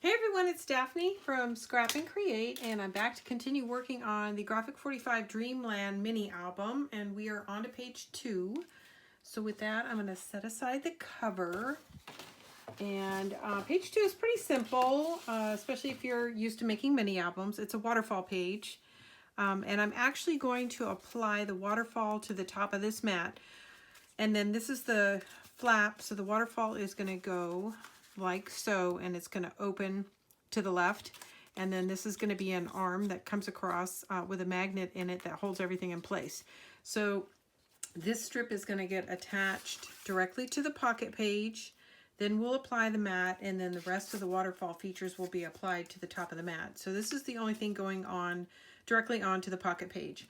Hey everyone, it's Daphne from Scrap and Create, and I'm back to continue working on the Graphic 45 Dreamland mini album, and we are on to page 2. So with that, I'm going to set aside the cover. And page 2 is pretty simple, especially if you're used to making mini albums. It's a waterfall page, and I'm actually going to apply the waterfall to the top of this mat. And then this is the flap, so the waterfall is going to go like so, and it's going to open to the left, and then this is going to be an arm that comes across with a magnet in it that holds everything in place. So this strip is going to get attached directly to the pocket page, then we'll apply the mat, and then the rest of the waterfall features will be applied to the top of the mat. So this is the only thing going on directly onto the pocket page.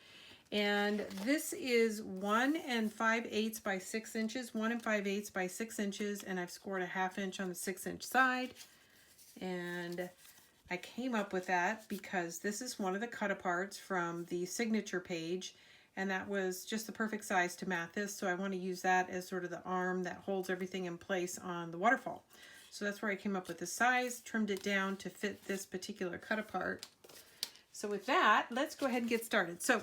And this is 1 5/8 by 6 inches, 1 5/8 by 6 inches, and I've scored a 1/2 inch on the 6-inch side. And I came up with that because this is one of the cut aparts from the signature page, and that was just the perfect size to mat this. So I want to use that as sort of the arm that holds everything in place on the waterfall. So that's where I came up with the size, trimmed it down to fit this particular cut apart. So with that, let's go ahead and get started. So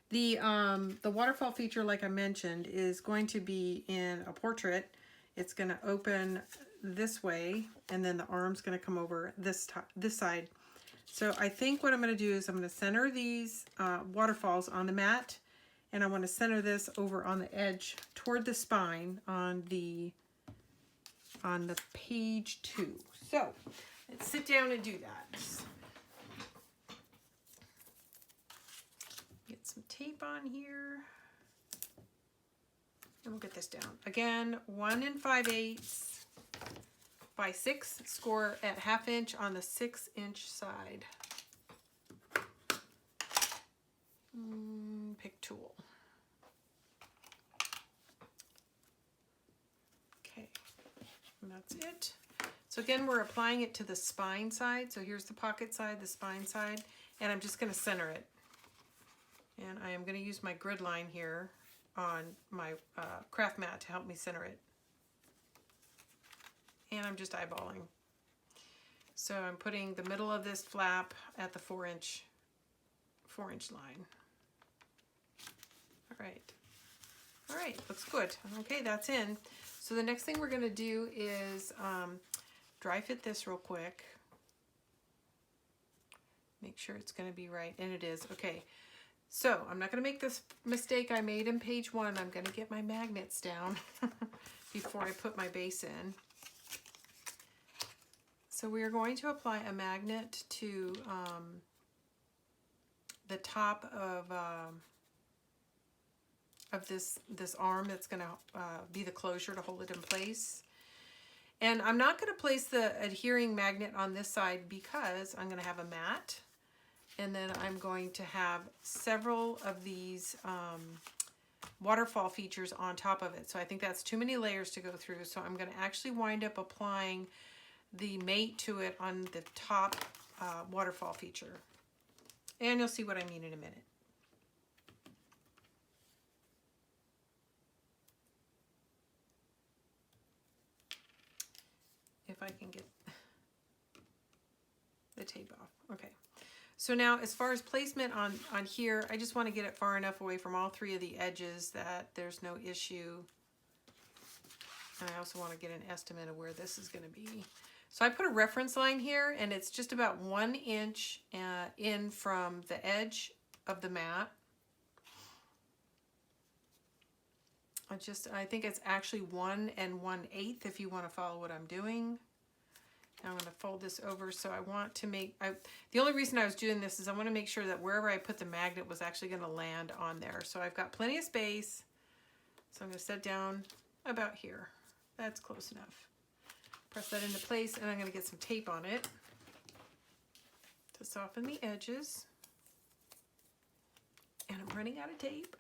the waterfall feature, like I mentioned, is going to be in a portrait. It's going to open this way, and then the arm's going to come over this side. So I think what I'm going to do is I'm going to center these waterfalls on the mat, and I want to center this over on the edge toward the spine on the page 2. So let's sit down and do that. Get some tape on here, and we'll get this down. Again, 1 5/8 by 6, score at 1/2 inch on the 6-inch side. Pick tool. Okay, and that's it. So again, we're applying it to the spine side. So here's the pocket side, the spine side, and I'm just going to center it. And I am going to use my grid line here on my craft mat to help me center it. And I'm just eyeballing. So I'm putting the middle of this flap at the 4-inch line. All right, looks good. Okay, that's in. So the next thing we're going to do is dry fit this real quick. Make sure it's going to be right, and it is. Okay. So I'm not going to make this mistake I made in page 1. I'm going to get my magnets down before I put my base in. So we are going to apply a magnet to the top of this arm that's going to be the closure to hold it in place. And I'm not going to place the adhering magnet on this side because I'm going to have a mat. And then I'm going to have several of these waterfall features on top of it. So I think that's too many layers to go through. So I'm going to actually wind up applying the mate to it on the top waterfall feature. And you'll see what I mean in a minute. If I can get the tape off. Okay. So now, as far as placement on here, I just want to get it far enough away from all 3 of the edges that there's no issue. And I also want to get an estimate of where this is going to be. So I put a reference line here, and it's just about 1 inch in from the edge of the mat. I think it's actually 1 1/8 if you want to follow what I'm doing. I'm going to fold this over, so I want to make, the only reason I was doing this is I want to make sure that wherever I put the magnet was actually going to land on there. So I've got plenty of space, so I'm going to set down about here. That's close enough. Press that into place, and I'm going to get some tape on it to soften the edges. And I'm running out of tape,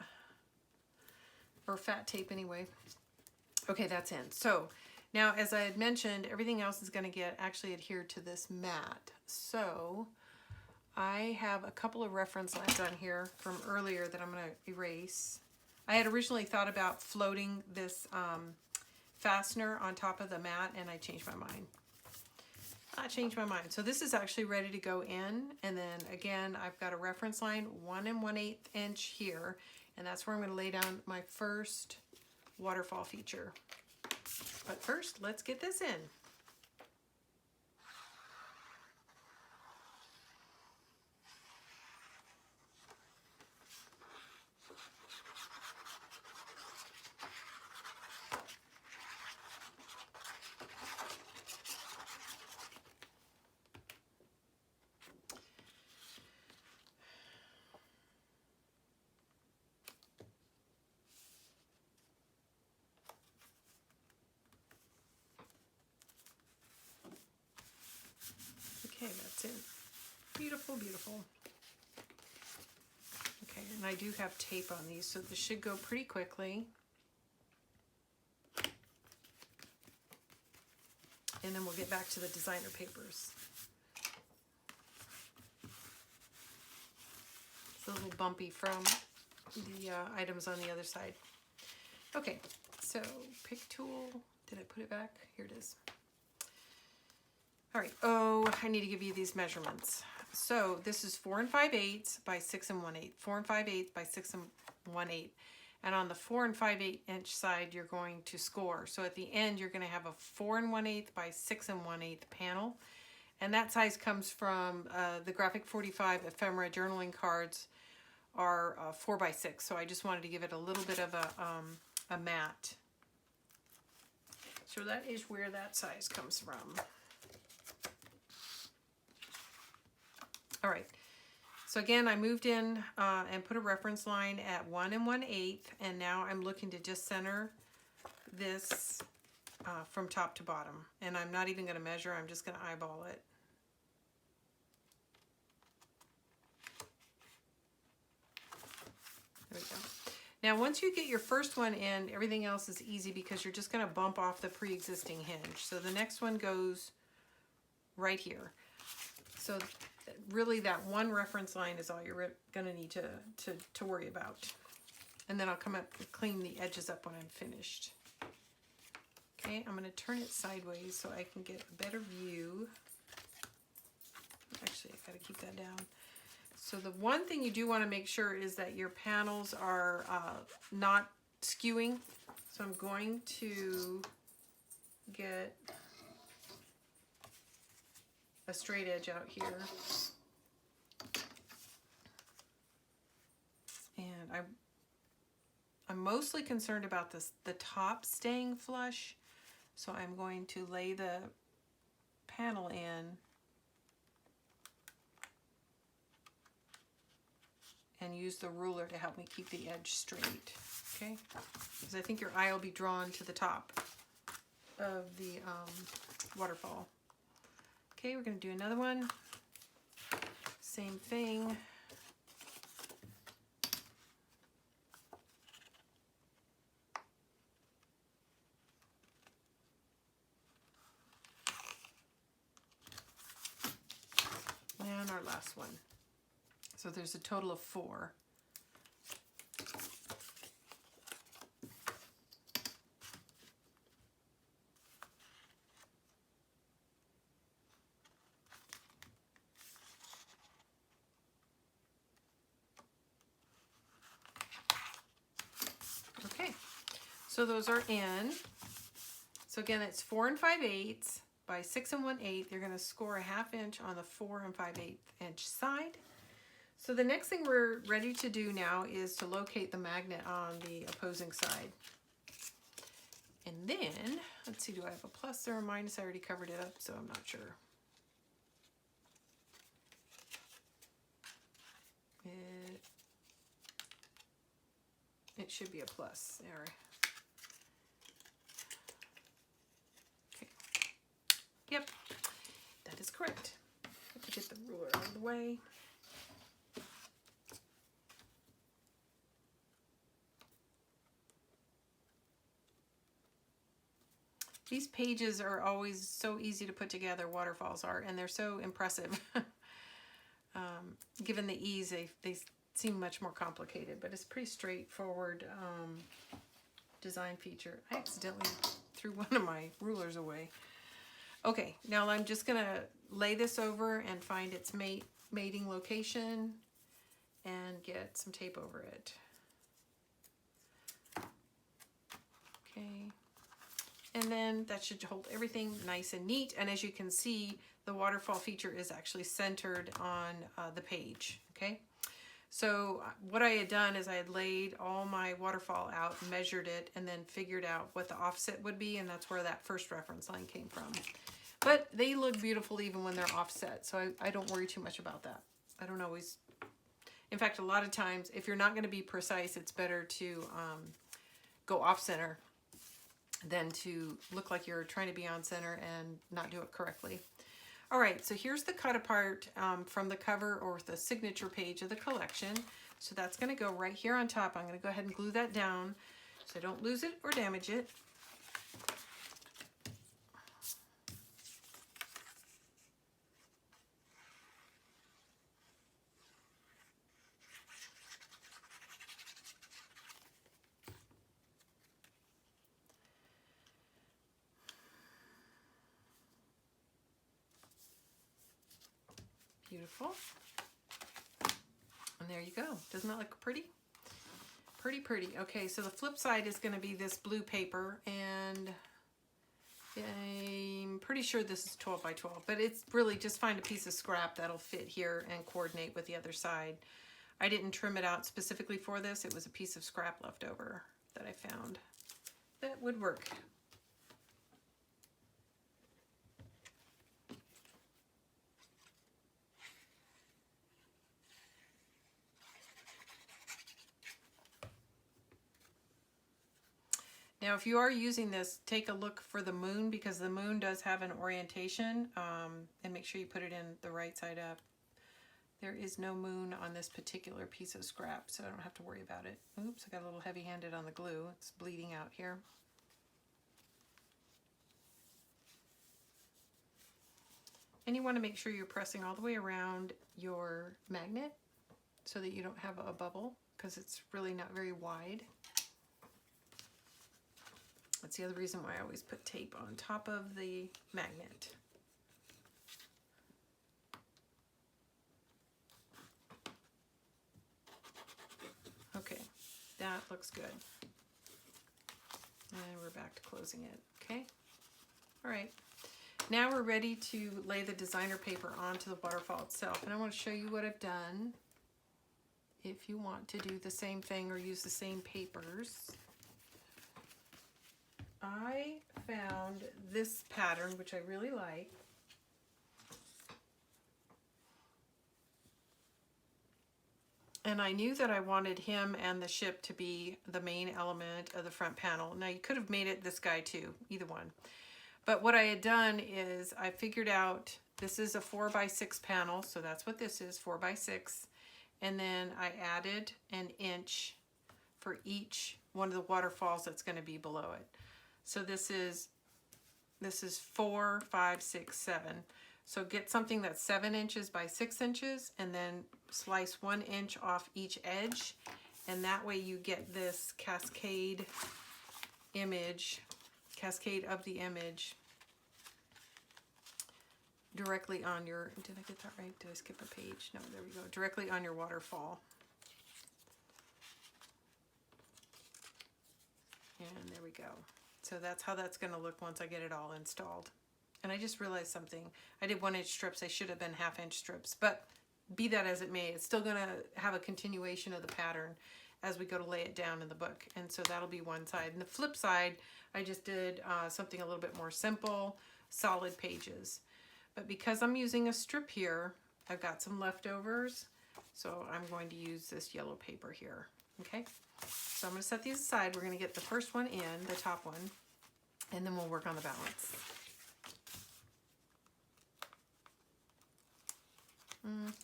or fat tape anyway. Okay, that's in. So now, as I had mentioned, everything else is going to get actually adhered to this mat. So I have a couple of reference lines on here from earlier that I'm going to erase. I had originally thought about floating this fastener on top of the mat, and I changed my mind. I changed my mind. So this is actually ready to go in. And then again, I've got a reference line 1 1/8 inch here. And that's where I'm going to lay down my first waterfall feature. But first, let's get this in. Okay, that's it. Beautiful, beautiful. Okay, and I do have tape on these, so this should go pretty quickly. And then we'll get back to the designer papers. It's a little bumpy from the items on the other side. Okay, so pick tool. Did I put it back? Here it is. All right, oh, I need to give you these measurements. So this is 4 5/8 by 6 1/8. 4 5/8 by 6 1/8. And on the 4 5/8 inch side, you're going to score. So at the end, you're going to have a 4 1/8 by 6 1/8 panel. And that size comes from the Graphic 45 ephemera journaling cards are 4 by 6. So I just wanted to give it a little bit of a mat. So that is where that size comes from. All right, so again, I moved in and put a reference line at 1 1/8, and now I'm looking to just center this from top to bottom. And I'm not even going to measure, I'm just going to eyeball it. There we go. Now, once you get your first one in, everything else is easy because you're just going to bump off the pre-existing hinge. So the next one goes right here. So really that one reference line is all you're going to need to worry about. And then I'll come up and clean the edges up when I'm finished. Okay, I'm going to turn it sideways so I can get a better view. Actually, I've got to keep that down. So the one thing you do want to make sure is that your panels are not skewing. So I'm going to get a straight edge out here. And I'm mostly concerned about the top staying flush. So I'm going to lay the panel in and use the ruler to help me keep the edge straight, okay? Because I think your eye will be drawn to the top of the waterfall. Okay, we're going to do another one. Same thing. And our last one. So there's a total of 4. Okay, so those are in. So again, it's 4 5/8 by 6 1/8. You're going to score a 1/2 inch on the 4 5/8 inch side. So the next thing we're ready to do now is to locate the magnet on the opposing side. And then, let's see, do I have a plus or a minus? I already covered it up, so I'm not sure. It should be a plus there. Okay. Yep, that is correct. Let me get the ruler out of the way. These pages are always so easy to put together, waterfalls are, and they're so impressive. Given the ease, they seem much more complicated, but it's pretty straightforward design feature. I accidentally threw one of my rulers away. Okay, now I'm just gonna lay this over and find its mating location and get some tape over it. Okay, and then that should hold everything nice and neat. And as you can see, the waterfall feature is actually centered on the page, okay? So what I had done is I had laid all my waterfall out, measured it, and then figured out what the offset would be, and that's where that first reference line came from. But they look beautiful even when they're offset, so I don't worry too much about that. I don't always... In fact, a lot of times, if you're not going to be precise, it's better to go off-center than to look like you're trying to be on center and not do it correctly. All right, so here's the cut apart from the cover or the signature page of the collection. So that's going to go right here on top. I'm going to go ahead and glue that down so I don't lose it or damage it. Beautiful. And there you go. Doesn't that look pretty? Pretty, pretty. Okay, so the flip side is going to be this blue paper, and I'm pretty sure this is 12 by 12, but it's really just find a piece of scrap that'll fit here and coordinate with the other side. I didn't trim it out specifically for this. It was a piece of scrap left over that I found that would work. Now, if you are using this, take a look for the moon, because the moon does have an orientation, and make sure you put it in the right side up. There is no moon on this particular piece of scrap, so I don't have to worry about it. Oops, I got a little heavy-handed on the glue. It's bleeding out here. And you want to make sure you're pressing all the way around your magnet so that you don't have a bubble, because it's really not very wide. That's the other reason why I always put tape on top of the magnet. Okay, that looks good. And we're back to closing it, okay? All right, now we're ready to lay the designer paper onto the waterfall itself. And I want to show you what I've done. If you want to do the same thing or use the same papers, I found this pattern, which I really like. And I knew that I wanted him and the ship to be the main element of the front panel. Now, you could have made it this guy too, either one. But what I had done is I figured out this is a 4x6 panel, so that's what this is, 4x6. And then I added an inch for each one of the waterfalls that's going to be below it. So this is 4, 5, 6, 7. So get something that's 7 inches by 6 inches, and then slice 1 inch off each edge, and that way you get this cascade of the image directly on your, did I get that right? Did I skip a page? No, there we go. Directly on your waterfall. And there we go. So that's how that's going to look once I get it all installed. And I just realized something. I did 1 inch strips. They should have been 1/2 inch strips. But be that as it may, it's still going to have a continuation of the pattern as we go to lay it down in the book. And so that'll be one side. And the flip side, I just did something a little bit more simple, solid pages. But because I'm using a strip here, I've got some leftovers. So I'm going to use this yellow paper here. Okay? So I'm going to set these aside. We're going to get the first one in, the top one, and then we'll work on the balance.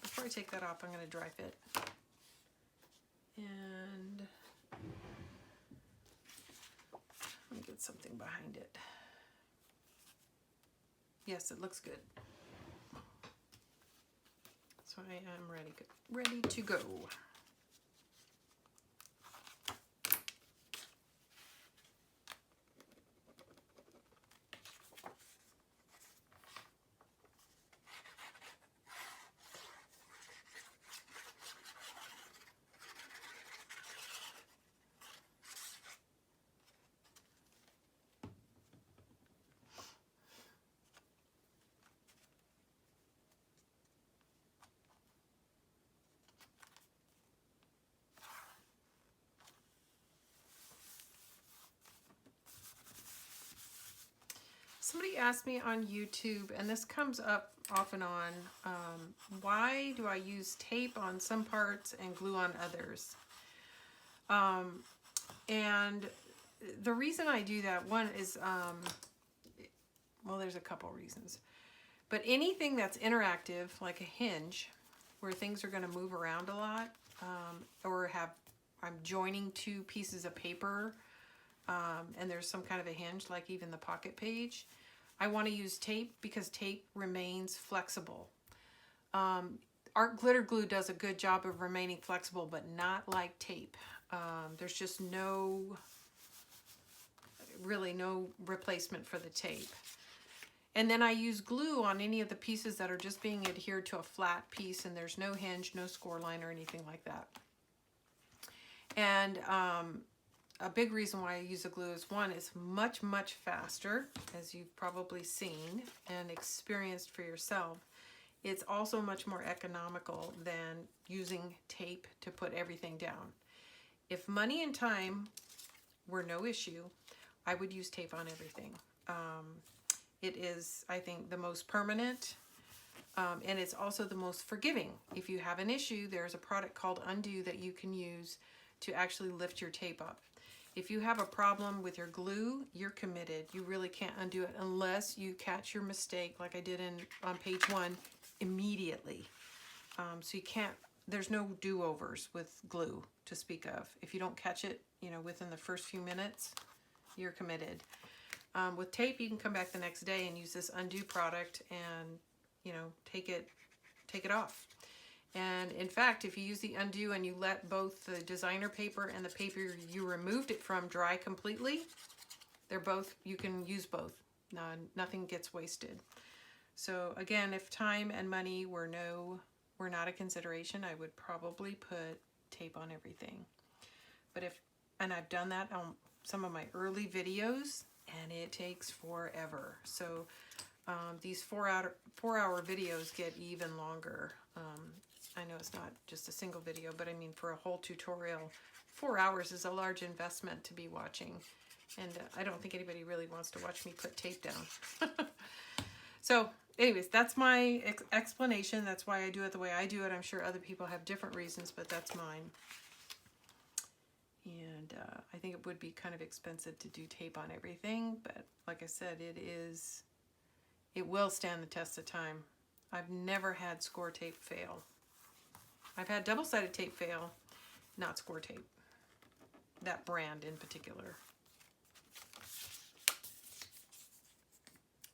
Before I take that off, I'm going to dry fit. And let me get something behind it. Yes, it looks good. So I am ready to go. Somebody asked me on YouTube, and this comes up off and on, why do I use tape on some parts and glue on others? And the reason I do that, one is, well, there's a couple reasons. But anything that's interactive, like a hinge, where things are going to move around a lot, or I'm joining two pieces of paper, and there's some kind of a hinge, like even the pocket page, I want to use tape because tape remains flexible. Art glitter glue does a good job of remaining flexible, but not like tape. There's just really no replacement for the tape. And then I use glue on any of the pieces that are just being adhered to a flat piece, and there's no hinge, no score line, or anything like that. And a big reason why I use a glue is, one, it's much, much faster, as you've probably seen and experienced for yourself. It's also much more economical than using tape to put everything down. If money and time were no issue, I would use tape on everything. It is, I think, the most permanent, and it's also the most forgiving. If you have an issue, there's a product called Undo that you can use to actually lift your tape up. If you have a problem with your glue, you're committed. You really can't undo it unless you catch your mistake, like I did on page 1, immediately. So you can't, there's no do-overs with glue to speak of. If you don't catch it, within the first few minutes, you're committed. With tape, you can come back the next day and use this Undo product and, take it off. And in fact, if you use the Undo and you let both the designer paper and the paper you removed it from dry completely, you can use both. Nothing gets wasted. So again, if time and money were not a consideration, I would probably put tape on everything. And I've done that on some of my early videos, and it takes forever. So these 4-hour videos get even longer. I know it's not just a single video, but I mean, for a whole tutorial, 4 hours is a large investment to be watching. And I don't think anybody really wants to watch me put tape down. So anyways, that's my explanation. That's why I do it the way I do it. I'm sure other people have different reasons, but that's mine. And I think it would be kind of expensive to do tape on everything, but like I said, it will stand the test of time. I've never had Scor-Tape fail. I've had double-sided tape fail, not Scor-Tape. That brand in particular.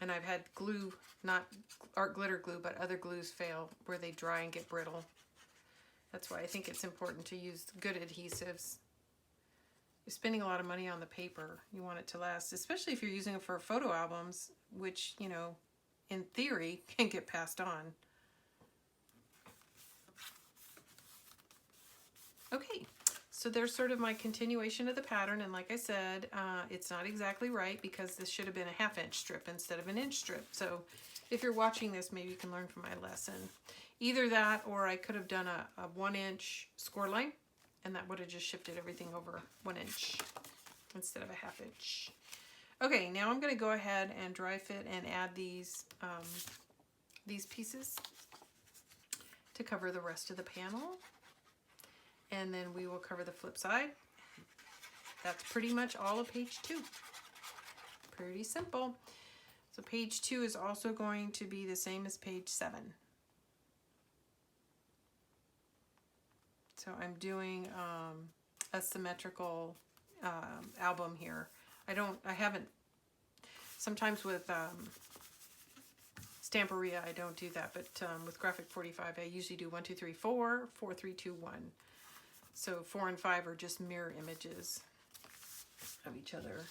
And I've had glue, not art glitter glue, but other glues fail where they dry and get brittle. That's why I think it's important to use good adhesives. You're spending a lot of money on the paper. You want it to last, especially if you're using it for photo albums, which, in theory, can get passed on. Okay, so there's sort of my continuation of the pattern, and like I said, it's not exactly right because this should have been a 1/2-inch strip instead of an inch strip. So if you're watching this, maybe you can learn from my lesson. Either that, or I could have done a 1-inch score line, and that would have just shifted everything over 1 inch instead of a 1/2 inch. Okay, now I'm going to go ahead and dry fit and add these pieces to cover the rest of the panel. And then we will cover the flip side. That's pretty much all of page 2. Pretty simple. So page 2 is also going to be the same as page 7. So I'm doing a symmetrical album here. I haven't, sometimes with Stamperia I don't do that, but with Graphic 45 I usually do 1, 2, 3, 4, 4, 3, 2, 1. So 4 and 5 are just mirror images of each other.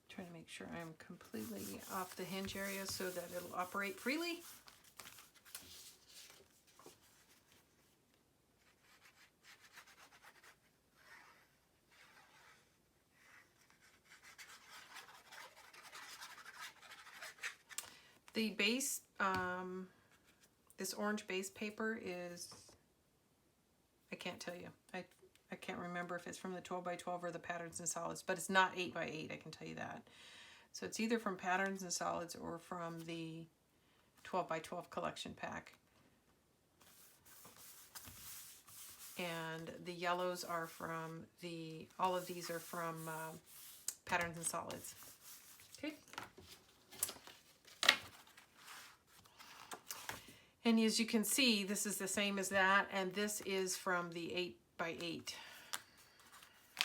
Trying to make sure I'm completely off the hinge area so that it'll operate freely. The base, this orange base paper is, I can't tell you. I can't remember if it's from the 12 by 12 or the Patterns and Solids, but it's not 8 by 8, I can tell you that. So it's either from Patterns and Solids or from the 12 by 12 collection pack. And the yellows are from all of these are from Patterns and Solids. Okay. And as you can see, this is the same as that, and this is from the 8 by 8.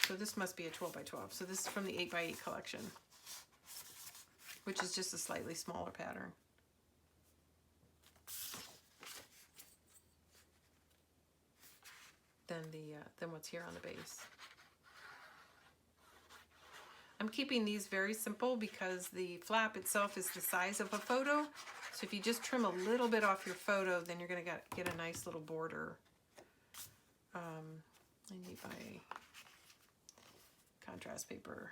So this must be a 12 by 12. So this is from the 8 by 8 collection, which is just a slightly smaller pattern. Than what's here on the base. I'm keeping these very simple because the flap itself is the size of a photo. So if you just trim a little bit off your photo, then you're going to get a nice little border. I need my contrast paper.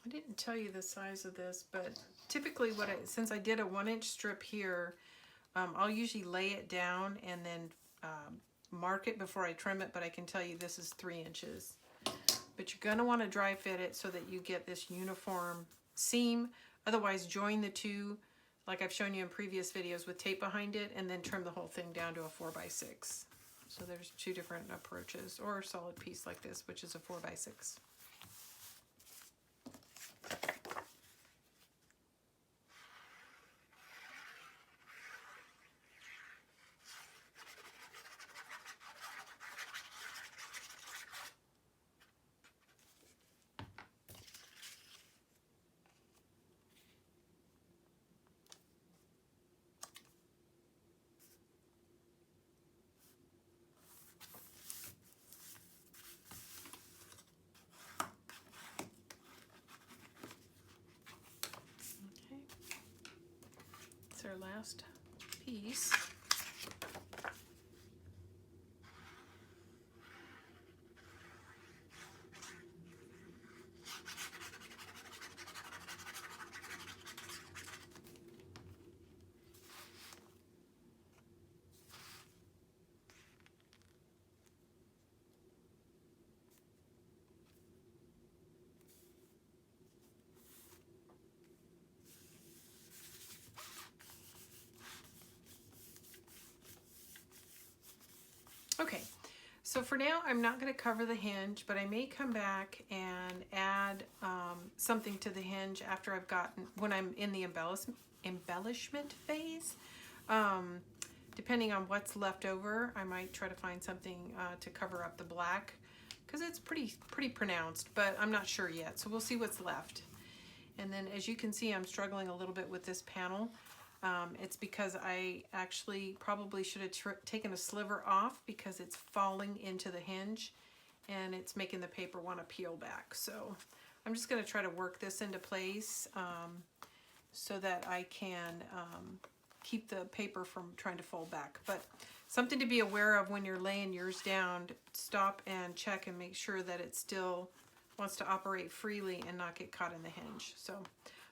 I didn't tell you the size of this, but typically since I did a 1-inch strip here, I'll usually lay it down and then mark it before I trim it, but I can tell you this is 3 inches. But you're gonna wanna dry fit it so that you get this uniform seam. Otherwise, join the two, like I've shown you in previous videos, with tape behind it, and then trim the whole thing down to a 4x6. So there's two different approaches, or a solid piece like this, which is a 4x6. Our last piece. Okay, so for now I'm not going to cover the hinge, but I may come back and add something to the hinge after when I'm in the embellishment phase. Depending on what's left over, I might try to find something to cover up the black, because it's pretty pronounced, but I'm not sure yet, so we'll see what's left. And then as you can see, I'm struggling a little bit with this panel. It's because I actually probably should have taken a sliver off, because it's falling into the hinge and it's making the paper want to peel back. So I'm just going to try to work this into place so that I can keep the paper from trying to fold back. But something to be aware of when you're laying yours down: stop and check and make sure that it still wants to operate freely and not get caught in the hinge. So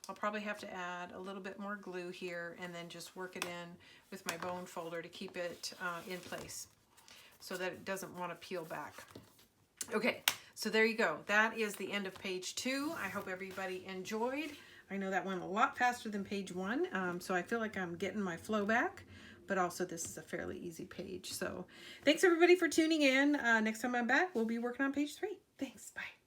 I'll probably have to add a little bit more glue here and then just work it in with my bone folder to keep it in place so that it doesn't want to peel back. Okay, so there you go. That is the end of page 2. I hope everybody enjoyed. I know that went a lot faster than page 1, so I feel like I'm getting my flow back. but also this is a fairly easy page. So thanks everybody for tuning in. Next time I'm back, we'll be working on page 3. Thanks. Bye.